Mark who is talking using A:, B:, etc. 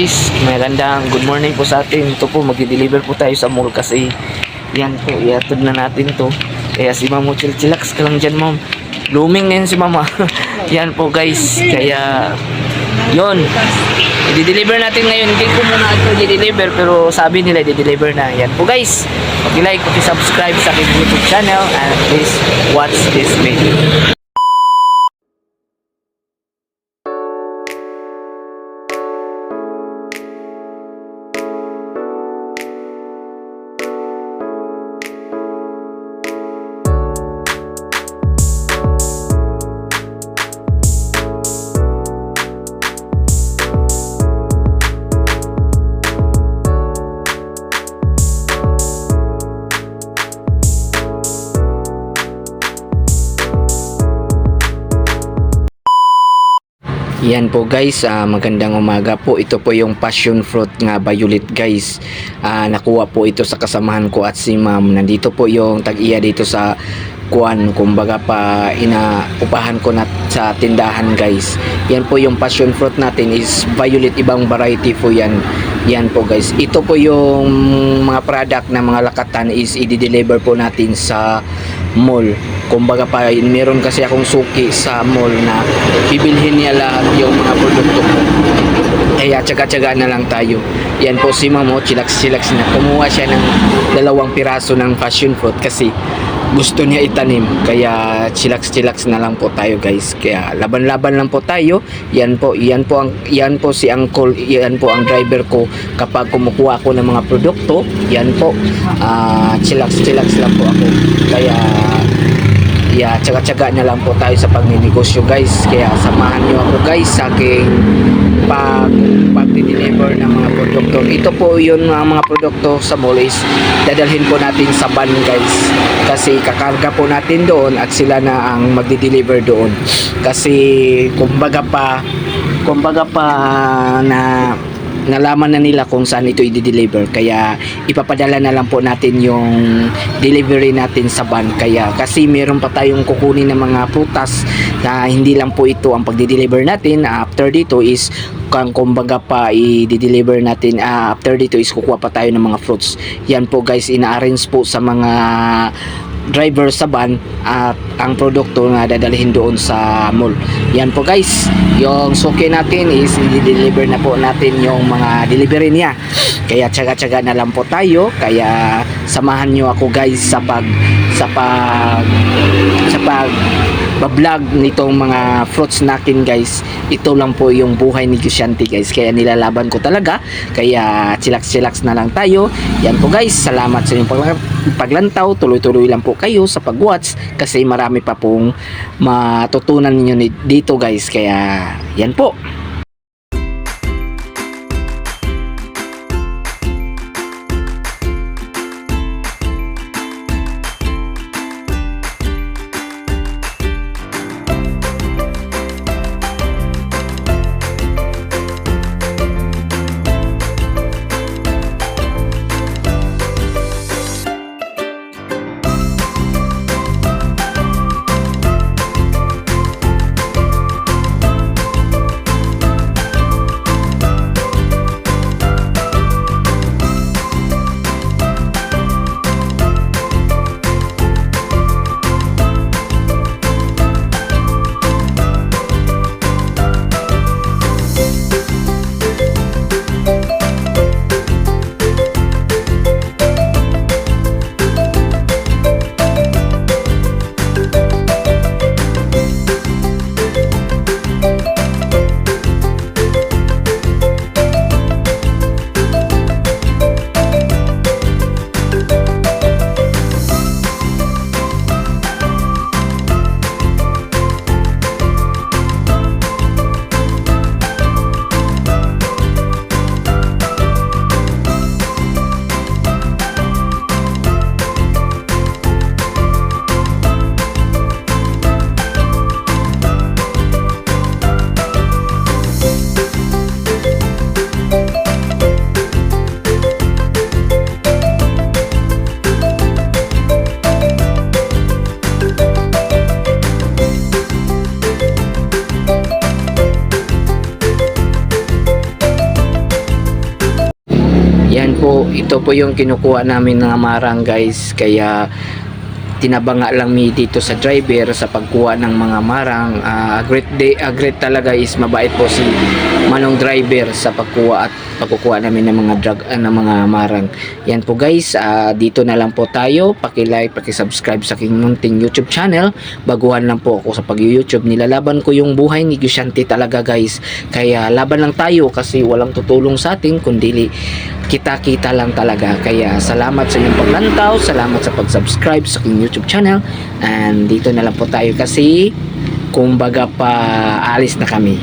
A: guys, magandang good morning po sa atin. Ito po, magdi-deliver po tayo sa mall kasi yan po, iatod na natin to. Kaya si Ma'am, chillax ka lang dyan, Ma'am. Blooming na yun si Mama. Yan po guys, kaya yun, i-deliver natin ngayon. Hindi ko muna ito i-deliver pero sabi nila i-deliver na. Yan po guys, pag-like, pag-subscribe sa aking YouTube channel and please watch this video. Yan po guys, magandang umaga po. Ito po yung passion fruit nga violet guys. Nakuha po ito sa kasamahan ko at si Ma'am. Nandito po yung tag-iya dito sa kuan, kumbaga pa inaupahan ko na sa tindahan guys. Yan po yung passion fruit natin is violet, ibang variety po yan. Yan po guys, ito po yung mga product na mga lakatan is i-deliver po natin sa mall. Kumbaga pa, meron kasi akong suki sa mall na bibilhin niya lahat yung mga produkto ko. Kaya tsaga-tsaga na lang tayo. Yan po si Mamo, chillax na. Kumuha siya ng 2 piraso ng passion fruit kasi gusto niya itanim. Kaya chillax na lang po tayo guys. Kaya laban-laban lang po tayo. Yan po si Uncle, yan po ang driver ko kapag kumukuha ako ng mga produkto. Yan po. Chillax lang po ako. Kaya tsaga-tsaga na lang po tayo sa pagninegosyo guys. Kaya samahan niyo ako guys sa aking pag-deliver ng mga produkto. Ito po yun, mga produkto sa mall is dadalhin po natin sa van guys. Kasi kakarga po natin doon at sila na ang magdi-deliver doon. Kasi kumbaga pa na nalaman na nila kung saan ito i-deliver, kaya ipapadala na lang po natin yung delivery natin sa van. Kaya kasi meron pa tayong kukunin ng mga prutas na hindi lang po ito ang pagdi-deliver natin. After dito is kumbaga pa i-deliver natin, after dito is kukuha pa tayo ng mga fruits. Yan po guys, ina-arrange po sa mga driver sa van at ang produkto na dadalhin doon sa mall. Yan po guys, yung suki natin is i-deliver na po natin yung mga delivery niya. Kaya tsaga-tsaga na lang po tayo. Kaya samahan nyo ako guys sa pag vlog nitong mga fruits natin guys. Ito lang po yung buhay ni negosyante guys, kaya nilalaban ko talaga. Kaya chillax na lang tayo. Yan po guys, salamat sa inyong paglantaw. Tuloy-tuloy lang po kayo sa pag-watch kasi marami pa pong matutunan ninyo dito guys. Kaya yan po. po, ito po yung kinukuha namin ng marang guys. Kaya tinabanga lang mi dito sa driver sa pagkuha ng mga marang. Great talaga, is mabait po si Manong driver sa pagkuha at pagkukuha namin ng mga ng mga marang. Yan po guys, dito na lang po tayo. Paki-like, paki-subscribe sa aking munting YouTube channel. Baguhan lang po ako sa pag-YouTube. Nilalaban ko yung buhay negosyante talaga guys. Kaya laban lang tayo kasi walang tutulong sa atin kundi kita-kita lang talaga. Kaya salamat sa inyong paglantaw, salamat sa pag-subscribe sa aking YouTube channel. And dito na lang po tayo kasi kumbaga pa alis na kami.